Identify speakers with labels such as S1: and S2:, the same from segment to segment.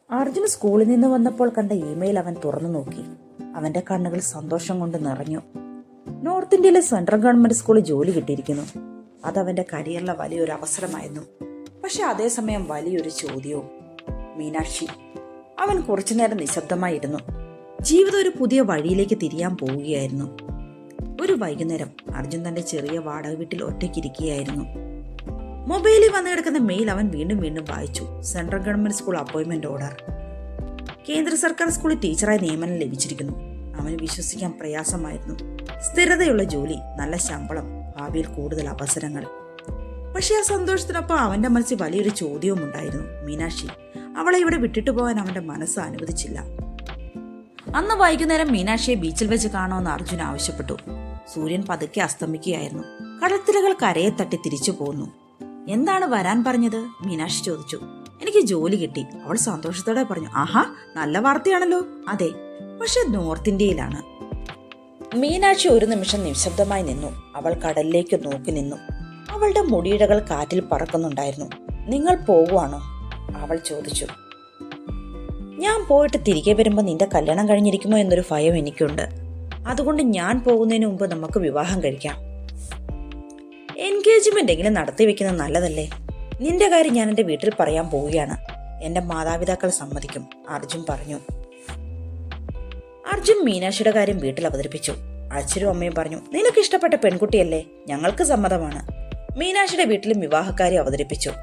S1: അർജുൻ സ്കൂളിൽ നിന്ന് വന്നപ്പോൾ കണ്ട ഇമെയിൽ അവൻ തുറന്നു നോക്കി. അവന്റെ കണ്ണുകൾ സന്തോഷം കൊണ്ട് നിറഞ്ഞു. നോർത്ത് ഇന്ത്യയിലെ സെൻട്രൽ ഗവൺമെന്റ് സ്കൂളിൽ ജോലി കിട്ടിയിരിക്കുന്നു. അതവന്റെ കരിയറിലെ വലിയൊരു അവസരമായിരുന്നു. പക്ഷെ അതേസമയം വലിയൊരു ചോദ്യവും. മീനാക്ഷി. അവൻ കുറച്ചുനേരം നിശബ്ദമായിരുന്നു. ജീവിതം ഒരു പുതിയ വഴിയിലേക്ക് തിരിയാൻ പോവുകയായിരുന്നു. ഒരു വൈകുന്നേരം അർജുൻ തന്റെ ചെറിയ വാടക വീട്ടിൽ ഒറ്റയ്ക്കിരിക്കുകയായിരുന്നു. മൊബൈലിൽ വന്നു കിടക്കുന്ന മെയിൽ അവൻ വീണ്ടും വീണ്ടും വായിച്ചു. Central government school appointment order. കേന്ദ്ര സർക്കാർ സ്കൂളിൽ ടീച്ചറായി നിയമനം ലഭിച്ചിരിക്കുന്നു. അവന് വിശ്വസിക്കാൻ പ്രയാസമായിരുന്നു. സ്ഥിരതയുള്ള ജോലി, നല്ല ശമ്പളം, ഭാവിയിൽ കൂടുതൽ അവസരങ്ങൾ. പക്ഷെ ആ സന്തോഷത്തിനൊപ്പം അവന്റെ മനസ്സിൽ വലിയൊരു ചോദ്യവും ഉണ്ടായിരുന്നു. മീനാക്ഷി. അവളെ ഇവിടെ വിട്ടിട്ട് പോകാൻ അവന്റെ മനസ്സ് അനുവദിച്ചില്ല. അന്ന് വൈകുന്നേരം മീനാക്ഷിയെ ബീച്ചിൽ വെച്ച് കാണുമെന്ന് അർജുൻ ആവശ്യപ്പെട്ടു. സൂര്യൻ പതുക്കെ അസ്തമിക്കുകയായിരുന്നു. കടൽത്തിരകൾ കരയെ തട്ടി തിരിച്ചു പോന്നു. എന്താണ് വരാൻ പറഞ്ഞത്? മീനാക്ഷി ചോദിച്ചു. എനിക്ക് ജോലി കിട്ടി. അവൾ സന്തോഷത്തോടെ പറഞ്ഞു. ആഹാ, നല്ല വാർത്തയാണല്ലോ. അതെ, പക്ഷെ നോർത്ത് ഇന്ത്യയിലാണ്. മീനാക്ഷി ഒരു നിമിഷം നിശബ്ദമായി നിന്നു. അവൾ കടലിലേക്ക് നോക്കി നിന്നു. അവളുടെ മുടിയിഴകൾ കാറ്റിൽ പറക്കുന്നുണ്ടായിരുന്നു. നിങ്ങൾ പോകുവാണോ? അവൾ ചോദിച്ചു. ഞാൻ പോയിട്ട് തിരികെ വരുമ്പോൾ നിന്റെ കല്യാണം കഴിഞ്ഞിരിക്കുമോ എന്നൊരു ഭയം എനിക്കുണ്ട്. അതുകൊണ്ട് ഞാൻ പോകുന്നതിന് മുമ്പ് നമുക്ക് വിവാഹം കഴിക്കാം. എൻഗേജ്മെന്റ് എങ്കിലും നടത്തി വെക്കുന്നത് നല്ലതല്ലേ? നിന്റെ കാര്യം ഞാൻ എന്റെ വീട്ടിൽ പറയാൻ പോവുകയാണ്. എന്റെ മാതാപിതാക്കൾ സമ്മതിക്കും, അർജുൻ പറഞ്ഞു. അർജുൻ മീനാക്ഷിയുടെ കാര്യം വീട്ടിൽ അവതരിപ്പിച്ചു. അച്ഛനും അമ്മയും പറഞ്ഞു, നിനക്ക് ഇഷ്ടപ്പെട്ട പെൺകുട്ടിയല്ലേ, ഞങ്ങൾക്ക് സമ്മതമാണ്. മീനാക്ഷിയുടെ വീട്ടിലും വിവാഹക്കാര്യം അവതരിപ്പിച്ചു.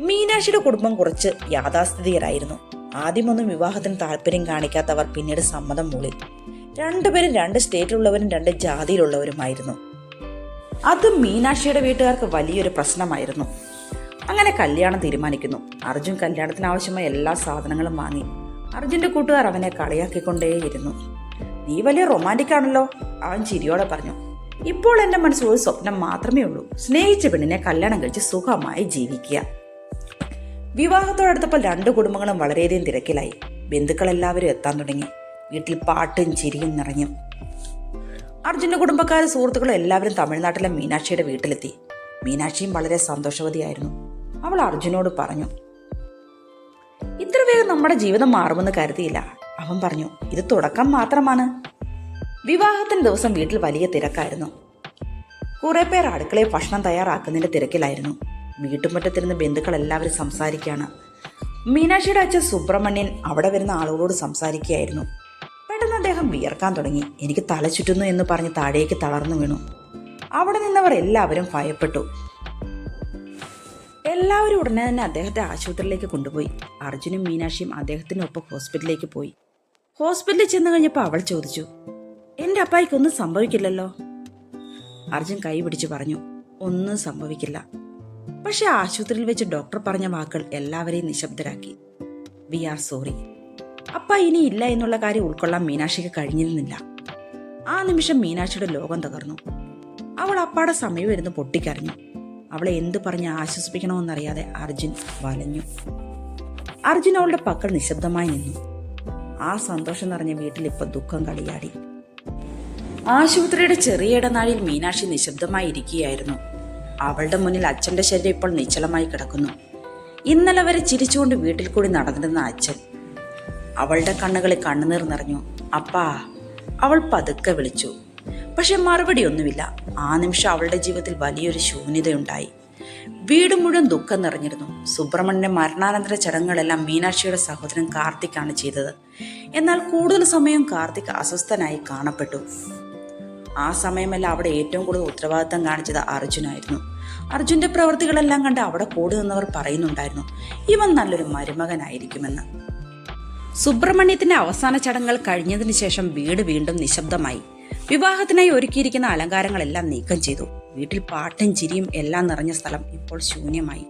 S1: മീനാക്ഷിയുടെ കുടുംബം കുറച്ച് യാഥാസ്ഥിതികരായിരുന്നു. ആദ്യമൊന്നും വിവാഹത്തിന് താല്പര്യം കാണിക്കാത്തവർ പിന്നീട് സമ്മതം മൂളി. രണ്ടുപേരും 2 സ്റ്റേറ്റിലുള്ളവരും 2 ജാതിയിലുള്ളവരുമായിരുന്നു. അത് മീനാക്ഷിയുടെ വീട്ടുകാർക്ക് വലിയൊരു പ്രശ്നമായിരുന്നു. അങ്ങനെ കല്യാണം തീരുമാനിക്കുന്നു. അർജുൻ കല്യാണത്തിന് ആവശ്യമായ എല്ലാ സാധനങ്ങളും വാങ്ങി. അർജുന്റെ കൂട്ടുകാർ അവനെ കളിയാക്കിക്കൊണ്ടേയിരുന്നു. നീ വലിയ റൊമാൻറ്റിക് ആണല്ലോ, അവൻ ചിരിയോടെ പറഞ്ഞു. ഇപ്പോൾ എന്റെ മനസ്സിൽ ഒരു സ്വപ്നം മാത്രമേ ഉള്ളൂ, സ്നേഹിച്ച പെണ്ണിനെ കല്യാണം കഴിച്ച് സുഖമായി ജീവിക്കുക. വിവാഹത്തോടടുത്തപ്പോൾ 2 കുടുംബങ്ങളും വളരെയധികം തിരക്കിലായി. ബന്ധുക്കളെല്ലാവരും എത്താൻ തുടങ്ങി. വീട്ടിൽ പാട്ടും ചിരിയും നിറഞ്ഞു. അർജുന്റെ കുടുംബക്കാരും സുഹൃത്തുക്കളും എല്ലാവരും തമിഴ്നാട്ടിലെ മീനാക്ഷിയുടെ വീട്ടിലെത്തി. മീനാക്ഷിയും വളരെ സന്തോഷവതിയായിരുന്നു. അവൾ അർജുനോട് പറഞ്ഞു, ഇത്ര വേഗം നമ്മുടെ ജീവിതം മാറുമെന്ന് കരുതിയില്ല. അവൻ പറഞ്ഞു, ഇത് തുടക്കം മാത്രമാണ്. വിവാഹത്തിന് ദിവസം വീട്ടിൽ വലിയ തിരക്കായിരുന്നു. കുറെ പേർ അടുക്കളയിൽ ഭക്ഷണം തയ്യാറാക്കുന്നതിന്റെ തിരക്കിലായിരുന്നു. വീട്ടുമുറ്റത്തിരുന്ന് ബന്ധുക്കൾ എല്ലാവരും സംസാരിക്കുകയാണ്. മീനാക്ഷിയുടെ അച്ഛൻ സുബ്രഹ്മണ്യൻ അവിടെ വരുന്ന ആളുകളോട് സംസാരിക്കുകയായിരുന്നു. പെട്ടെന്ന് അദ്ദേഹം വിയർക്കാൻ തുടങ്ങി. എനിക്ക് തല ചുറ്റുന്നു എന്ന് പറഞ്ഞ് താഴേക്ക് തളർന്നു വീണു. അവിടെ നിന്നവർ എല്ലാവരും ഭയപ്പെട്ടു. എല്ലാവരും ഉടനെ തന്നെ അദ്ദേഹത്തെ ആശുപത്രിയിലേക്ക് കൊണ്ടുപോയി. അർജുനും മീനാക്ഷിയും അദ്ദേഹത്തിനൊപ്പം ഹോസ്പിറ്റലിലേക്ക് പോയി. ഹോസ്പിറ്റലിൽ ചെന്ന് കഴിഞ്ഞപ്പോൾ അവൾ ചോദിച്ചു, എന്റെ അപ്പായിക്ക് ഒന്നും സംഭവിക്കില്ലല്ലോ? അർജുൻ കൈ പിടിച്ചു പറഞ്ഞു, ഒന്നും സംഭവിക്കില്ല. പക്ഷെ ആശുപത്രിയിൽ വെച്ച് ഡോക്ടർ പറഞ്ഞ വാക്കുകൾ എല്ലാവരെയും നിശബ്ദരാക്കി. V R sorry. അപ്പ ഇനി ഇല്ല എന്നുള്ള കാര്യം ഉൾക്കൊള്ളാൻ മീനാക്ഷിക്ക് കഴിഞ്ഞിരുന്നില്ല. ആ നിമിഷം മീനാക്ഷിയുടെ ലോകം തകർന്നു. അവൾ അപ്പാടെ സമയം ഇരുന്ന് പൊട്ടിക്കരഞ്ഞു. അവളെ എന്തു പറഞ്ഞ് ആശ്വസിപ്പിക്കണമെന്നറിയാതെ അർജുൻ വലഞ്ഞു. അർജുൻ അവളുടെ പക്കൽ നിശബ്ദമായി നിന്നു. ആ സന്തോഷം നിറഞ്ഞ വീട്ടിൽ ഇപ്പൊ ദുഃഖം കളിയാടി. ആശുപത്രിയുടെ ചെറിയ ഇടനാഴിയിൽ മീനാക്ഷി നിശബ്ദമായി ഇരിക്കുകയായിരുന്നു. അവളുടെ മുന്നിൽ അച്ഛന്റെ ശരീരം ഇപ്പോൾ നിശ്ചലമായി കിടക്കുന്നു. ഇന്നലെ വരെ ചിരിച്ചുകൊണ്ട് വീട്ടിൽ കൂടി നടന്നിരുന്ന അച്ഛൻ. അവളുടെ കണ്ണുകളിൽ കണ്ണുനീർ നിറഞ്ഞു. അപ്പാ, അവൾ പതുക്കെ വിളിച്ചു. പക്ഷെ മറുപടി ഒന്നുമില്ല. ആ നിമിഷം അവളുടെ ജീവിതത്തിൽ വലിയൊരു ശൂന്യതയുണ്ടായി. വീട് മുഴുവൻ ദുഃഖം നിറഞ്ഞിരുന്നു. സുബ്രഹ്മണ്യന്റെ മരണാനന്തര ചടങ്ങുകളെല്ലാം മീനാക്ഷിയുടെ സഹോദരൻ കാർത്തിക്കാണ് ചെയ്തത്. എന്നാൽ കൂടുതൽ സമയം കാർത്തിക് അസ്വസ്ഥനായി കാണപ്പെട്ടു. ആ സമയമെല്ലാം അവിടെ ഏറ്റവും കൂടുതൽ ഉത്തരവാദിത്തം കാണിച്ചത് അർജുനായിരുന്നു. അർജുന്റെ പ്രവൃത്തികളെല്ലാം കണ്ട് അവിടെ കൂടി നിന്നവർ പറയുന്നുണ്ടായിരുന്നു, ഇവൻ നല്ലൊരു മരുമകനായിരിക്കുമെന്ന്. സുബ്രഹ്മണ്യത്തിന്റെ അവസാന ചടങ്ങുകൾ കഴിഞ്ഞതിന് ശേഷം വീട് വീണ്ടും നിശബ്ദമായി. വിവാഹത്തിനായി ഒരുക്കിയിരിക്കുന്ന അലങ്കാരങ്ങളെല്ലാം നീക്കം ചെയ്തു. വീട്ടിൽ പാട്ടും ചിരിയും എല്ലാം നിറഞ്ഞ സ്ഥലം ഇപ്പോൾ ശൂന്യമായി.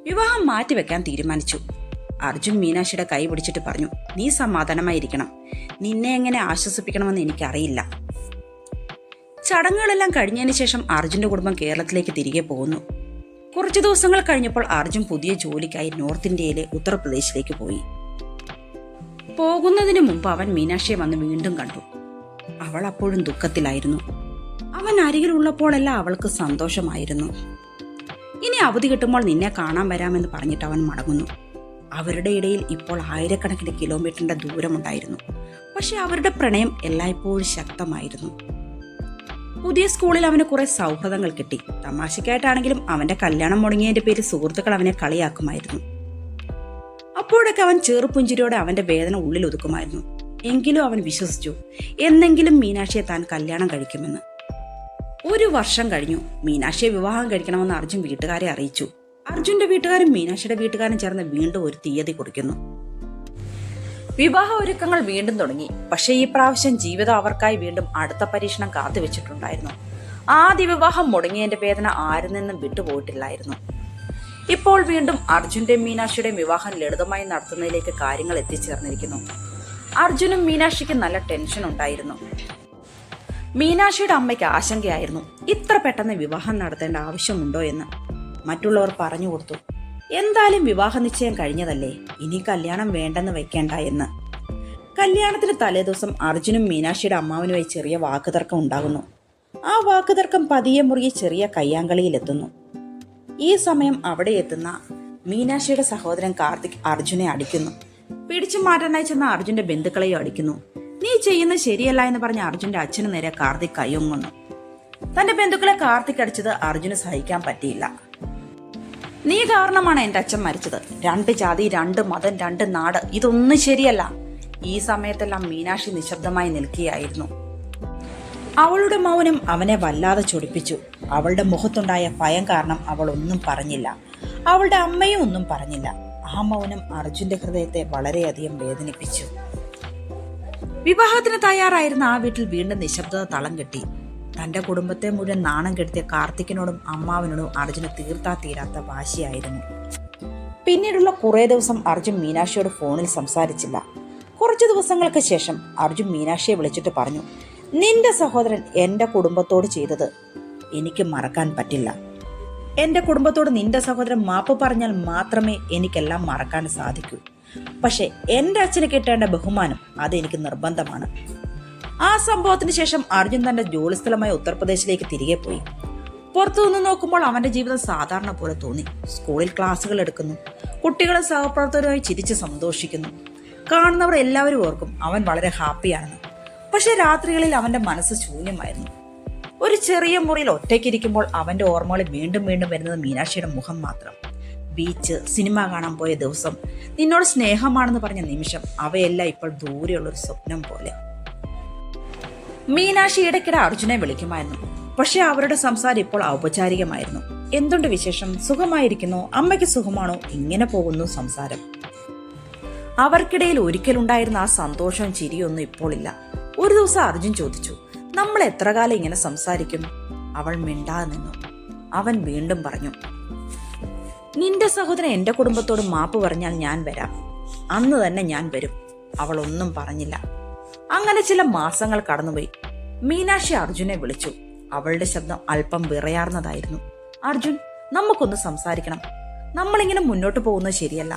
S1: വിവാഹം മാറ്റിവെക്കാൻ തീരുമാനിച്ചു. അർജുൻ മീനാക്ഷിയുടെ കൈ പിടിച്ചിട്ട് പറഞ്ഞു, നീ സമാധാനമായിരിക്കണം. നിന്നെ എങ്ങനെ ആശ്വസിപ്പിക്കണമെന്ന് എനിക്കറിയില്ല. ചടങ്ങുകളെല്ലാം കഴിഞ്ഞതിന് ശേഷം അർജുന്റെ കുടുംബം കേരളത്തിലേക്ക് തിരികെ പോകുന്നു. കുറച്ചു ദിവസങ്ങൾ കഴിഞ്ഞപ്പോൾ അർജുൻ പുതിയ ജോലിക്കായി നോർത്ത് ഇന്ത്യയിലെ ഉത്തർപ്രദേശിലേക്ക് പോയി. പോകുന്നതിന് മുമ്പ് അവൻ മീനാക്ഷിയെ വന്ന് വീണ്ടും കണ്ടു. അവൾ അപ്പോഴും ദുഃഖത്തിലായിരുന്നു. അവൻ അരികിലുള്ളപ്പോഴെല്ലാം അവൾക്ക് സന്തോഷമായിരുന്നു. ഇനി അവധി കിട്ടുമ്പോൾ നിന്നെ കാണാൻ വരാമെന്ന് പറഞ്ഞിട്ട് അവൻ മടങ്ങുന്നു. അവരുടെ ഇടയിൽ ഇപ്പോൾ ആയിരക്കണക്കിന് കിലോമീറ്ററിന്റെ ദൂരമുണ്ടായിരുന്നു. പക്ഷെ അവരുടെ പ്രണയം എല്ലായ്പ്പോഴും ശക്തമായിരുന്നു. പുതിയ സ്കൂളിൽ അവന് കുറെ സൗഹൃദങ്ങൾ കിട്ടി. തമാശക്കായിട്ടാണെങ്കിലും അവന്റെ കല്യാണം മുടങ്ങിയതിന്റെ പേര് സുഹൃത്തുക്കൾ അവനെ കളിയാക്കുമായിരുന്നു. അപ്പോഴൊക്കെ അവൻ ചെറുപുഞ്ചിരിയോടെ അവന്റെ വേദന ഉള്ളിൽ ഒതുക്കുമായിരുന്നു. എങ്കിലും അവൻ വിശ്വസിച്ചു, എന്നെങ്കിലും മീനാക്ഷിയെ താൻ കല്യാണം കഴിക്കുമെന്ന്. 1 വർഷം കഴിഞ്ഞു. മീനാക്ഷിയെ വിവാഹം കഴിക്കണമെന്ന് അർജുൻ വീട്ടുകാരെ അറിയിച്ചു. അർജുന്റെ വീട്ടുകാരും മീനാക്ഷിയുടെ വീട്ടുകാരും ചേർന്ന് വീണ്ടും ഒരു തീയതി കുറിക്കുന്നു. വിവാഹ ഒരുക്കങ്ങൾ വീണ്ടും തുടങ്ങി. പക്ഷേ ഈ പ്രാവശ്യം ജീവിതം അവർക്കായി വീണ്ടും അടുത്ത പരീക്ഷണം കാത്തുവെച്ചിട്ടുണ്ടായിരുന്നു. ആദ്യ വിവാഹം മുടങ്ങിയതിന്റെ വേദന ആരിൽ നിന്നും വിട്ടുപോയിട്ടില്ലായിരുന്നു. ഇപ്പോൾ വീണ്ടും അർജുന്റെയും മീനാക്ഷിയുടെയും വിവാഹം ലളിതമായി നടത്തുന്നതിലേക്ക് കാര്യങ്ങൾ എത്തിച്ചേർന്നിരിക്കുന്നു. അർജുനും മീനാക്ഷിക്ക് നല്ല ടെൻഷൻ ഉണ്ടായിരുന്നു. മീനാക്ഷിയുടെ അമ്മയ്ക്ക് ആശങ്കയായിരുന്നു, ഇത്ര പെട്ടെന്ന് വിവാഹം നടത്തേണ്ട ആവശ്യമുണ്ടോ എന്ന്. മറ്റുള്ളവർ പറഞ്ഞു കൊടുത്തു, എന്തായാലും വിവാഹ നിശ്ചയം കഴിഞ്ഞതല്ലേ, ഇനി കല്യാണം വേണ്ടെന്ന് വെക്കേണ്ട എന്ന്. കല്യാണത്തിന് തലേദിവസം അർജുനും മീനാക്ഷിയുടെ അമ്മാവനുമായി ചെറിയ വാക്കുതർക്കം ഉണ്ടാകുന്നു. ആ വാക്കുതർക്കം പതിയെ മുറുകി ചെറിയ കയ്യാങ്കളിയിലെത്തുന്നു. ഈ സമയം അവിടെ എത്തുന്ന മീനാക്ഷിയുടെ സഹോദരൻ കാർത്തിക് അർജുനെ അടിക്കുന്നു. പിടിച്ചു മാറ്റാനായി ചെന്ന അർജുന്റെ ബന്ധുക്കളെയും അടിക്കുന്നു. നീ ചെയ്യുന്നത് ശരിയല്ല എന്ന് പറഞ്ഞ അർജുന്റെ അച്ഛന് നേരെ കാർത്തിക് കയ്യൊങ്ങുന്നു. തന്റെ ബന്ധുക്കളെ കാർത്തിക് അടിച്ചത് അർജുന് സഹിക്കാൻ പറ്റിയില്ല. നീ കാരണമാണ് എന്റെ അച്ഛൻ മരിച്ചത്. 2 ജാതി, 2 മതം, 2 നാട്, ഇതൊന്നും ശരിയല്ല. ഈ സമയത്തെല്ലാം മീനാക്ഷി നിശബ്ദമായി നിൽക്കുകയായിരുന്നു. അവളുടെ മൗനം അവനെ വല്ലാതെ ചൊടിപ്പിച്ചു. അവളുടെ മുഖത്തുണ്ടായ ഭയം കാരണം അവൾ ഒന്നും പറഞ്ഞില്ല. അവളുടെ അമ്മയും ഒന്നും പറഞ്ഞില്ല. ആ മൗനം അർജുന്റെ ഹൃദയത്തെ വളരെയധികം വേദനിപ്പിച്ചു. വിവാഹത്തിന് തയ്യാറായിരുന്ന ആ വീട്ടിൽ വീണ്ടും നിശബ്ദത തളം കെട്ടി. തന്റെ കുടുംബത്തെ മുഴുവൻ നാണം കെടുത്തിയ കാർത്തിക്കിനോടും അമ്മാവനോടും അർജുന് തീരാത്ത വാശിയായിരുന്നു. പിന്നീടുള്ള കുറേ ദിവസം അർജുൻ മീനാക്ഷിയോട് ഫോണിൽ സംസാരിച്ചില്ല. കുറച്ചു ദിവസങ്ങൾക്ക് ശേഷം അർജുൻ മീനാക്ഷിയെ വിളിച്ചിട്ട് പറഞ്ഞു, നിന്റെ സഹോദരൻ എന്റെ കുടുംബത്തോട് ചെയ്തത് എനിക്ക് മറക്കാൻ പറ്റില്ല. എന്റെ കുടുംബത്തോട് നിന്റെ സഹോദരൻ മാപ്പ് പറഞ്ഞാൽ മാത്രമേ എനിക്കെല്ലാം മറക്കാൻ സാധിക്കൂ. പക്ഷെ എന്റെ അച്ഛന് കിട്ടേണ്ട ബഹുമാനം അതെനിക്ക് നിർബന്ധമാണ്. ആ സംഭവത്തിന് ശേഷം അർജുൻ തന്റെ ജോലിസ്ഥലമായ ഉത്തർപ്രദേശിലേക്ക് തിരികെ പോയി. പുറത്തുനിന്ന് നോക്കുമ്പോൾ അവന്റെ ജീവിതം സാധാരണ പോലെ തോന്നി. സ്കൂളിൽ ക്ലാസ്സുകൾ എടുക്കുന്നു, കുട്ടികളും സഹപ്രവർത്തകരുമായി ചിരിച്ച് സന്തോഷിക്കുന്നു. കാണുന്നവർ എല്ലാവരും ഓർക്കും അവൻ വളരെ ഹാപ്പിയാണെന്ന്. പക്ഷെ രാത്രികളിൽ അവന്റെ മനസ്സ് ശൂന്യമായിരുന്നു. ഒരു ചെറിയ മുറിയിൽ ഒറ്റയ്ക്കിരിക്കുമ്പോൾ അവന്റെ ഓർമ്മകളിൽ വീണ്ടും വീണ്ടും വരുന്നത് മീനാക്ഷിയുടെ മുഖം മാത്രം. ബീച്ച്, സിനിമ കാണാൻ പോയ ദിവസം, നിന്നോട് സ്നേഹമാണെന്ന് പറഞ്ഞ നിമിഷം, അവയെല്ലാം ഇപ്പോൾ ദൂരെയുള്ളൊരു സ്വപ്നം പോലെ. മീനാക്ഷി ഇടയ്ക്കിടെ അർജുനെ വിളിക്കുമായിരുന്നു. പക്ഷെ അവരുടെ സംസാരം ഇപ്പോൾ ഔപചാരികമായിരുന്നു. എന്തുണ്ട് വിശേഷം, സുഖമായിരിക്കുന്നു, അമ്മയ്ക്ക് സുഖമാണോ, ഇങ്ങനെ പോകുന്നു സംസാരം. അവർക്കിടയിൽ ഒരിക്കലുണ്ടായിരുന്ന ആ സന്തോഷവും ചിരിയൊന്നും ഇപ്പോൾ ഇല്ല. ഒരു ദിവസം അർജുൻ ചോദിച്ചു, നമ്മൾ എത്ര കാലം ഇങ്ങനെ സംസാരിക്കും? അവൾ മിണ്ടാതെ നിന്നു. അവൻ വീണ്ടും പറഞ്ഞു, നിന്റെ സഹോദരൻ എന്റെ കുടുംബത്തോട് മാപ്പ് പറഞ്ഞാൽ ഞാൻ വരാം, അന്ന് തന്നെ ഞാൻ വരും. അവൾ ഒന്നും പറഞ്ഞില്ല. അങ്ങനെ ചില മാസങ്ങൾ കടന്നുപോയി. മീനാക്ഷി അർജുനെ വിളിച്ചു. അവളുടെ ശബ്ദം അല്പം വിറയാർന്നതായിരുന്നു. അർജുൻ, നമുക്കൊന്ന് സംസാരിക്കണം. നമ്മളിങ്ങനെ മുന്നോട്ട് പോകുന്നത് ശരിയല്ല.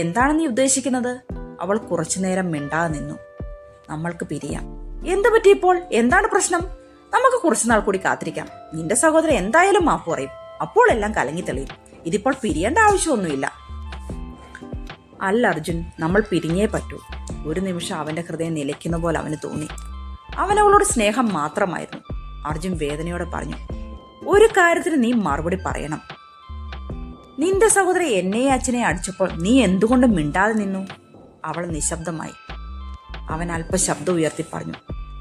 S1: എന്താണ് നീ ഉദ്ദേശിക്കുന്നത്? അവൾ കുറച്ചുനേരം മിണ്ടാതെ നിന്നു. നമ്മൾക്ക് പിരിയാം. എന്ത് പറ്റി ഇപ്പോൾ? എന്താണ് പ്രശ്നം? നമുക്ക് കുറച്ചുനാൾ കൂടി കാത്തിരിക്കാം. നിന്റെ സഹോദരൻ എന്തായാലും മാപ്പ് പറയും. അപ്പോൾ എല്ലാം കലങ്ങി തെളിയും. ഇതിപ്പോൾ പിരിയേണ്ട ആവശ്യമൊന്നുമില്ല. അല്ല അർജുൻ, നമ്മൾ പിരിഞ്ഞേ പറ്റൂ. ഒരു നിമിഷം അവന്റെ ഹൃദയം നിലയ്ക്കുന്ന പോലെ അവന് തോന്നി. അവനവളോട് സ്നേഹം മാത്രമായിരുന്നു. അർജുൻ വേദനയോടെ പറഞ്ഞു, ഒരു കാര്യത്തിന് നീ മറുപടി പറയണം. നിന്റെ സഹോദരൻ എന്നെയും അച്ഛനെ അടിച്ചപ്പോൾ നീ എന്തുകൊണ്ട് മിണ്ടാതെ നിന്നു? അവൾ നിശബ്ദമായി. അവൻ അല്പ ശബ്ദം ഉയർത്തി പറഞ്ഞു,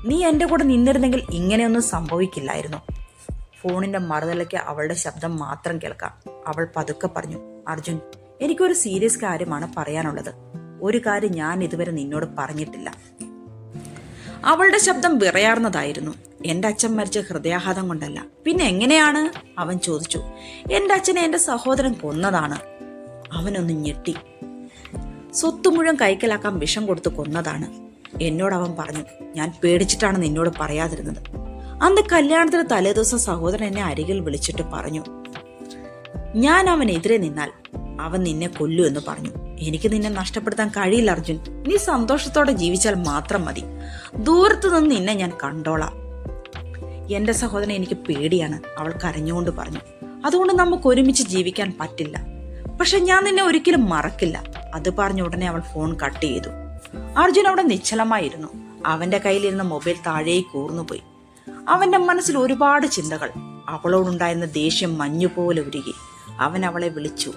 S1: നീ എന്റെ കൂടെ നിന്നിരുന്നെങ്കിൽ ഇങ്ങനെയൊന്നും സംഭവിക്കില്ലായിരുന്നു. ഫോണിന്റെ മറുതലയ്ക്ക് അവളുടെ ശബ്ദം മാത്രം കേൾക്കാം. അവൾ പതുക്കെ പറഞ്ഞു, അർജുൻ, എനിക്കൊരു സീരിയസ് കാര്യമാണ് പറയാനുള്ളത്. ഒരു കാര്യം ഞാൻ ഇതുവരെ നിന്നോട് പറഞ്ഞിട്ടില്ല. അവളുടെ ശബ്ദം വിറയാർന്നതായിരുന്നു. എന്റെ അച്ഛൻ മരിച്ച ഹൃദയാഘാതം കൊണ്ടല്ല, പിന്നെ എങ്ങനെയാണ്? അവൻ ചോദിച്ചു. എന്റെ അച്ഛനെ എന്റെ സഹോദരൻ കൊന്നതാണ്. അവനൊന്ന് ഞെട്ടി. സ്വത്ത് മുഴുവൻ കൈക്കലാക്കാൻ വിഷം കൊടുത്ത് കൊന്നതാണ്. എന്നോടവൻ പറഞ്ഞു. ഞാൻ പേടിച്ചിട്ടാണ് നിന്നോട് പറയാതിരുന്നത്. അന്ന് കല്യാണത്തിന് തലേദിവസം സഹോദരൻ എന്നെ അരികിൽ വിളിച്ചിട്ട് പറഞ്ഞു, ഞാൻ അവനെതിരെ നിന്നാൽ അവൻ നിന്നെ കൊല്ലൂ എന്ന് പറഞ്ഞു. എനിക്ക് നിന്നെ നഷ്ടപ്പെടുത്താൻ കഴിയില്ല അർജുൻ. നീ സന്തോഷത്തോടെ ജീവിച്ചാൽ മാത്രം മതി. ദൂരത്തു നിന്ന് നിന്നെ ഞാൻ കണ്ടോളാം. എന്റെ സഹോദരൻ എനിക്ക് പേടിയാണ്, അവൾ കരഞ്ഞുകൊണ്ട് പറഞ്ഞു. അതുകൊണ്ട് നമുക്ക് ഒരുമിച്ച് ജീവിക്കാൻ പറ്റില്ല. പക്ഷെ ഞാൻ നിന്നെ ഒരിക്കലും മറക്കില്ല. അത് പറഞ്ഞ ഉടനെ അവൾ ഫോൺ കട്ട് ചെയ്തു. അർജുൻ അവിടെ നിശ്ചലമായിരുന്നു. അവന്റെ കയ്യിലിരുന്ന മൊബൈൽ താഴേക്ക് ഊർന്നുപോയി. അവന്റെ മനസ്സിൽ ഒരുപാട് ചിന്തകൾ. അവളോടുണ്ടായിരുന്ന ദേഷ്യം മഞ്ഞുപോലെ ഉരുകി. അവൻ അവളെ വിളിച്ചു,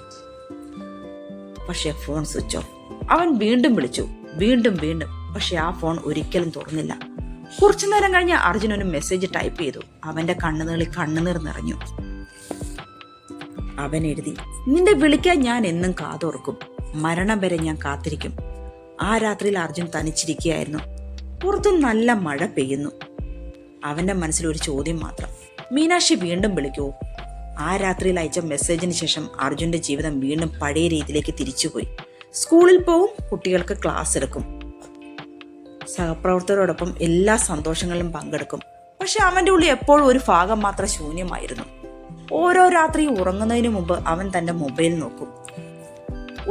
S1: പക്ഷെ ഫോൺ സ്വിച്ച് ഓഫ്. അവൻ വീണ്ടും വിളിച്ചു, വീണ്ടും, പക്ഷെ ആ ഫോൺ ഒരിക്കലും തുറന്നില്ല. കുറച്ചു നേരം കഴിഞ്ഞ് അർജുൻ ഒരു മെസ്സേജ് ടൈപ്പ് ചെയ്തു. അവന്റെ കണ്ണുനീളിൽ കണ്ണുനീർ നിറഞ്ഞു. അവൻ എഴുതി, നിന്റെ വിളിക്കാൻ ഞാൻ എന്നും കാതോർക്കും, മരണം വരെ ഞാൻ കാത്തിരിക്കും. ആ രാത്രിയിൽ അർജുൻ തനിച്ചിരിക്കുകയായിരുന്നു. പുറത്തും നല്ല മഴ പെയ്യുന്നു. അവന്റെ മനസ്സിൽ ഒരു ചോദ്യം മാത്രം, മീനാക്ഷി വീണ്ടും വിളിക്കുവോ? ആ രാത്രിയിൽ അയച്ച മെസ്സേജിന് ശേഷം അർജുന്റെ ജീവിതം വീണ്ടും പഴയ രീതിയിലേക്ക് തിരിച്ചുപോയി. സ്കൂളിൽ പോവും, കുട്ടികൾക്ക് ക്ലാസ് എടുക്കും, സഹപ്രവർത്തകരോടൊപ്പം എല്ലാ സന്തോഷങ്ങളിലും പങ്കെടുക്കും. പക്ഷെ അവന്റെ ഉള്ളിൽ എപ്പോഴും ഒരു ഭാഗം മാത്രം ശൂന്യമായിരുന്നു. ഓരോ രാത്രി ഉറങ്ങുന്നതിന് മുമ്പ് അവൻ തന്റെ മൊബൈൽ നോക്കും.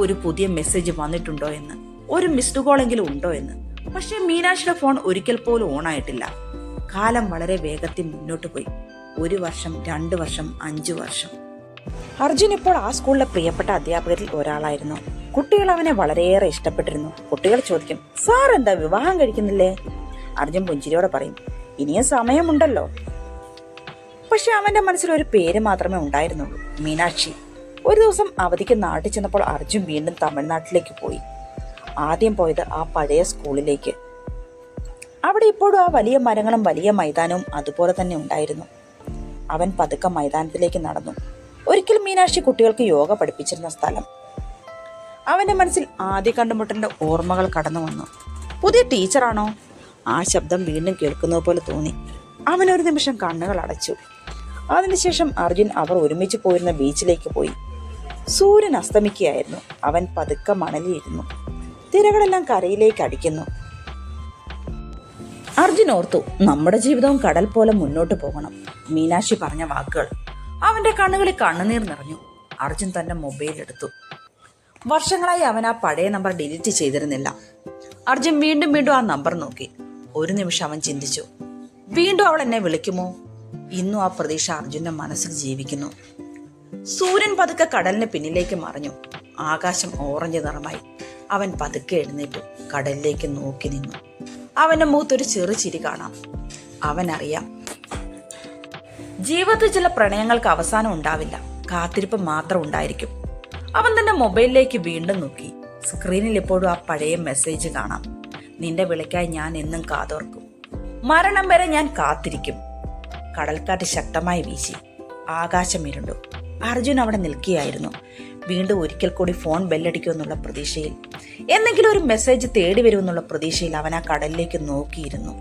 S1: ഒരു പുതിയ മെസ്സേജ് വന്നിട്ടുണ്ടോ എന്ന്, ഒരു മിസ്ഡ് കോൾ എങ്കിലും ഉണ്ടോ എന്ന്. പക്ഷെ മീനാക്ഷിയുടെ ഫോൺ ഒരിക്കൽ പോലും ഓണായിട്ടില്ല. കാലം വളരെ വേഗത്തിൽ മുന്നോട്ട് പോയി. 1 വർഷം, 2 വർഷം, 5 വർഷം. അർജുൻ ഇപ്പോൾ ആ സ്കൂളിലെ പ്രിയപ്പെട്ട അധ്യാപകരിൽ ഒരാളായിരുന്നു. കുട്ടികൾ അവനെ വളരെയേറെ ഇഷ്ടപ്പെട്ടിരുന്നു. കുട്ടികൾ ചോദിക്കും, സാർ എന്താ വിവാഹം കഴിക്കുന്നില്ലേ? അർജുൻ പുഞ്ചിരിയോടെ പറയും, ഇനിയും സമയമുണ്ടല്ലോ. പക്ഷെ അവന്റെ മനസ്സിൽ ഒരു പേര് മാത്രമേ ഉണ്ടായിരുന്നുള്ളൂ, മീനാക്ഷി. ഒരു ദിവസം അവധിക്ക് നാട്ടിൽ ചെന്നപ്പോൾ അർജുൻ വീണ്ടും തമിഴ്നാട്ടിലേക്ക് പോയി. ആദ്യം പോയത് ആ പഴയ സ്കൂളിലേക്ക്. അവിടെ ഇപ്പോഴും ആ വലിയ മരങ്ങളും വലിയ മൈതാനവും അതുപോലെ തന്നെ ഉണ്ടായിരുന്നു. അവൻ പതുക്കെ മൈതാനത്തിലേക്ക് നടന്നു. ഒരിക്കൽ മീനാക്ഷി കുട്ടികൾക്ക് യോഗ പഠിപ്പിച്ചിരുന്ന സ്ഥലം. അവന്റെ മനസ്സിൽ ആദ്യ കണ്ടുമുട്ടന്റെ ഓർമ്മകൾ കടന്നു വന്നു. പുതിയ ടീച്ചറാണോ? ആ ശബ്ദം വീണ്ടും കേൾക്കുന്നത് പോലെ തോന്നി. അവനൊരു നിമിഷം കണ്ണുകൾ അടച്ചു. അതിനുശേഷം അർജുൻ അവർ ഒരുമിച്ച് പോയിരുന്ന ബീച്ചിലേക്ക് പോയി. സൂര്യൻ അസ്തമിക്കുകയായിരുന്നു. അവൻ പതുക്കെ മണലിയിരുന്നു. തിരകളെല്ലാം കരയിലേക്ക് അടിക്കുന്നു. അർജുൻ ഓർത്തു, നമ്മുടെ ജീവിതവും കടൽ പോലെ മുന്നോട്ട് പോകണം. മീനാക്ഷി പറഞ്ഞ വാക്കുകൾ. അവന്റെ കണ്ണുകളിൽ കണ്ണുനീർ നിറഞ്ഞു. അർജുൻ തന്റെ മൊബൈൽ എടുത്തു. വർഷങ്ങളായി അവൻ ആ പഴയ നമ്പർ ഡിലീറ്റ് ചെയ്തിരുന്നില്ല. അർജുൻ വീണ്ടും വീണ്ടും ആ നമ്പർ നോക്കി. ഒരു നിമിഷം അവൻ ചിന്തിച്ചു, വീണ്ടും അവൾ എന്നെ വിളിക്കുമോ? ഇന്നും ആ പ്രതീക്ഷ അർജുന്റെ മനസ്സിൽ ജീവിക്കുന്നു. സൂര്യൻ പതുക്കെ കടലിന് പിന്നിലേക്ക് മറഞ്ഞു. ആകാശം ഓറഞ്ച് നിറമായി. അവൻ പതുക്കെ എഴുന്നേറ്റു. കടലിലേക്ക് നോക്കി നിന്നു. അവന്റെ മുഖത്തൊരു ചെറു ചിരി കാണാം. അവനറിയാം, ജീവിതത്തിൽ ചില പ്രണയങ്ങൾക്ക് അവസാനം ഉണ്ടാവില്ല, കാത്തിരിപ്പ് മാത്രം ഉണ്ടായിരിക്കും. അവൻ തന്റെ മൊബൈലിലേക്ക് വീണ്ടും നോക്കി. സ്ക്രീനിൽ ഇപ്പോഴും ആ പഴയ മെസ്സേജ് കാണാം. നിന്റെ വിളിക്കായി ഞാൻ എന്നും കാതോർക്കും, മരണം വരെ ഞാൻ കാത്തിരിക്കും. കടൽക്കാറ്റ് ശക്തമായി വീശി. ആകാശം ഇരുണ്ടു. അർജുൻ അവിടെ നിൽക്കുകയായിരുന്നു. വീണ്ടും ഒരിക്കൽ കൂടി ഫോൺ ബെല്ലടിക്കുമെന്നുള്ള പ്രതീക്ഷയിൽ, എന്തെങ്കിലും ഒരു മെസ്സേജ് തേടി വരുമെന്നുള്ള പ്രതീക്ഷയിൽ അവൻ ആ കടലിലേക്ക് നോക്കിയിരുന്നു.